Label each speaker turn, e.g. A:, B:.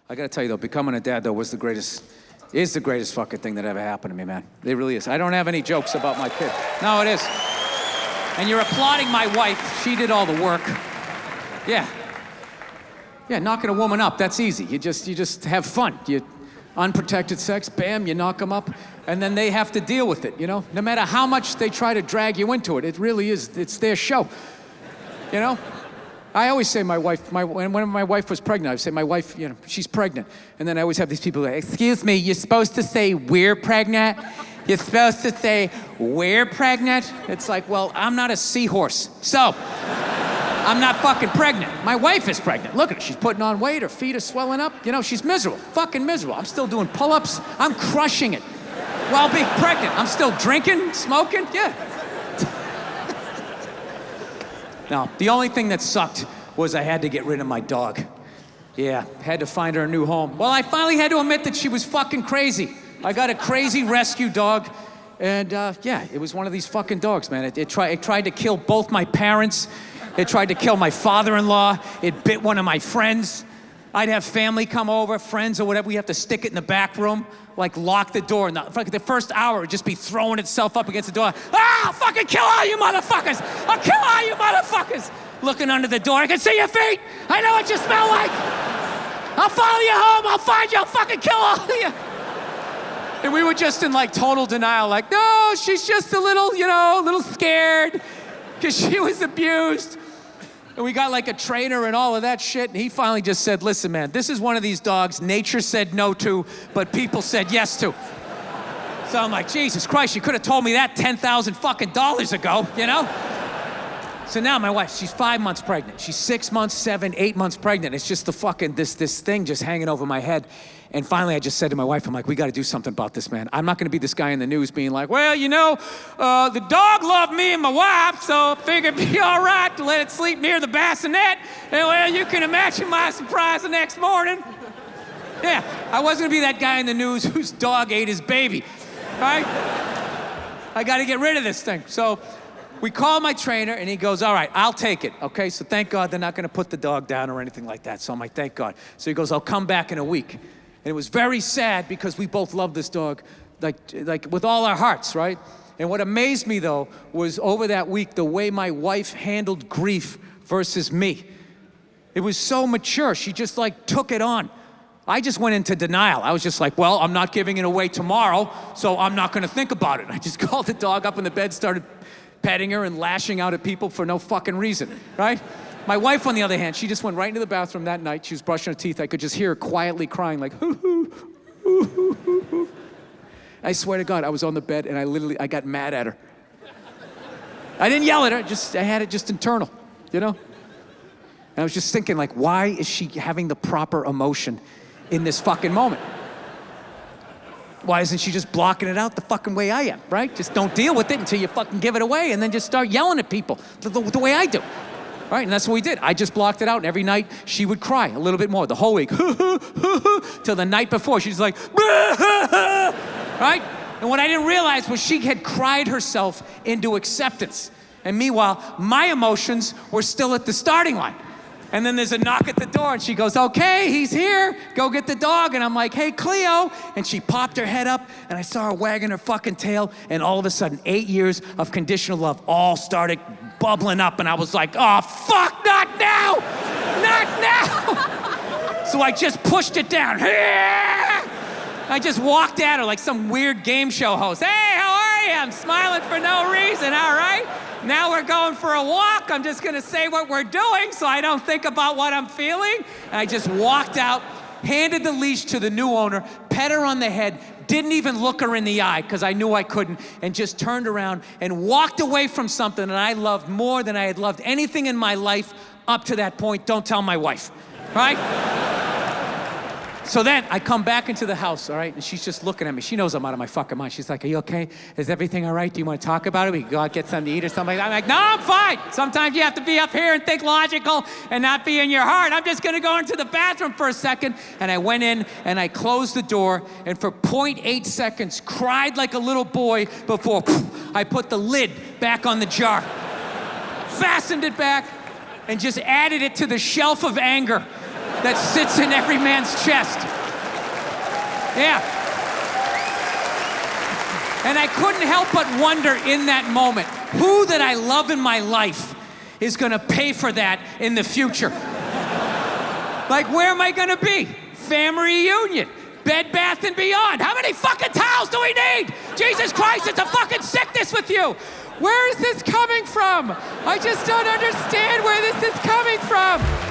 A: I gotta tell you though, becoming a dad though is the greatest fucking thing that ever happened to me, man. It really is. I don't have any jokes about my kid. No, it is. And you're applauding my wife. She did all the work. Yeah. Yeah, knocking a woman up, that's easy. You just have fun. Unprotected sex, bam, you knock them up, and then they have to deal with it, you know? No matter how much they try to drag you into it, it really is, it's their show, you know? I always say my wife, when my wife was pregnant, I would say my wife, you know, she's pregnant. And then I always have these people like, excuse me, you're supposed to say we're pregnant? You're supposed to say we're pregnant? It's like, well, I'm not a seahorse, so I'm not fucking pregnant. My wife is pregnant. Look at her, she's putting on weight, her feet are swelling up. You know, she's miserable, fucking miserable. I'm still doing pull-ups, I'm crushing it while being pregnant. I'm still drinking, smoking, yeah. Now, the only thing that sucked was I had to get rid of my dog. Yeah, had to find her a new home. Well, I finally had to admit that she was fucking crazy. I got a crazy rescue dog, and yeah, it was one of these fucking dogs, man. It tried to kill both my parents. It tried to kill my father-in-law. It bit one of my friends. I'd have family come over, friends or whatever. We have to stick it in the back room, like lock the door. And the first hour, it would just be throwing itself up against the door. Ah, I'll fucking kill all you motherfuckers. I'll kill all you motherfuckers. Looking under the door, I can see your feet. I know what you smell like. I'll follow you home. I'll find you. I'll fucking kill all of you. And we were just in like total denial, like, no, she's just a little, you know, a little scared because she was abused. And we got like a trainer and all of that shit, and he finally just said, listen, man, this is one of these dogs nature said no to, but people said yes to. So I'm like, Jesus Christ, you could have told me that 10,000 fucking dollars ago, you know? So now my wife, she's 5 months pregnant. She's 6 months, 7, 8 months pregnant. It's just the fucking, this thing just hanging over my head. And finally I just said to my wife, I'm like, we gotta do something about this, man. I'm not gonna be this guy in the news being like, well, you know, the dog loved me and my wife, so I figured it'd be all right to let it sleep near the bassinet. And well, you can imagine my surprise the next morning. Yeah, I wasn't gonna be that guy in the news whose dog ate his baby, right? I gotta get rid of this thing. So we call my trainer and he goes, all right, I'll take it, okay? So thank God they're not gonna put the dog down or anything like that. So I'm like, thank God. So he goes, I'll come back in a week. And it was very sad because we both loved this dog, like with all our hearts, right? And what amazed me though was over that week, the way my wife handled grief versus me. It was so mature, she just like took it on. I just went into denial. I was just like, well, I'm not giving it away tomorrow, so I'm not gonna think about it. I just called the dog up in the bed, started petting her and lashing out at people for no fucking reason, right? My wife, on the other hand, she just went right into the bathroom that night. She was brushing her teeth. I could just hear her quietly crying like, hoo, hoo, hoo, hoo, hoo, hoo. I swear to God, I was on the bed and I got mad at her. I didn't yell at her, I had it just internal, you know? And I was just thinking like, why is she having the proper emotion in this fucking moment? Why isn't she just blocking it out the fucking way I am, right? Just don't deal with it until you fucking give it away and then just start yelling at people the way I do. Right, and that's what we did. I just blocked it out, and every night she would cry a little bit more, the whole week, till the night before. She's like, right? And what I didn't realize was she had cried herself into acceptance. And meanwhile, my emotions were still at the starting line. And then there's a knock at the door, and she goes, okay, he's here, go get the dog. And I'm like, hey, Cleo. And she popped her head up, and I saw her wagging her fucking tail, and all of a sudden, 8 years of conditional love all started bubbling up, and I was like, oh, fuck, not now! Not now! So I just pushed it down. I just walked at her like some weird game show host. Hey, how are you? I'm smiling for no reason, all right? Now we're going for a walk. I'm just gonna say what we're doing so I don't think about what I'm feeling. And I just walked out, handed the leash to the new owner, pet her on the head, didn't even look her in the eye because I knew I couldn't, and just turned around and walked away from something that I loved more than I had loved anything in my life up to that point. Don't tell my wife, right? So then I come back into the house, all right, and she's just looking at me. She knows I'm out of my fucking mind. She's like, are you okay? Is everything all right? Do you want to talk about it? We can go out, get something to eat or something like that. I'm like, no, I'm fine. Sometimes you have to be up here and think logical and not be in your heart. I'm just gonna go into the bathroom for a second. And I went in and I closed the door and for 0.8 seconds cried like a little boy before I put the lid back on the jar, fastened it back, and just added it to the shelf of anger that sits in every man's chest. Yeah. And I couldn't help but wonder in that moment, who that I love in my life is gonna pay for that in the future? Like, where am I gonna be? Family reunion, Bed Bath & Beyond. How many fucking towels do we need? Jesus Christ, it's a fucking sickness with you.
B: Where is this coming from? I just don't understand where this is coming from.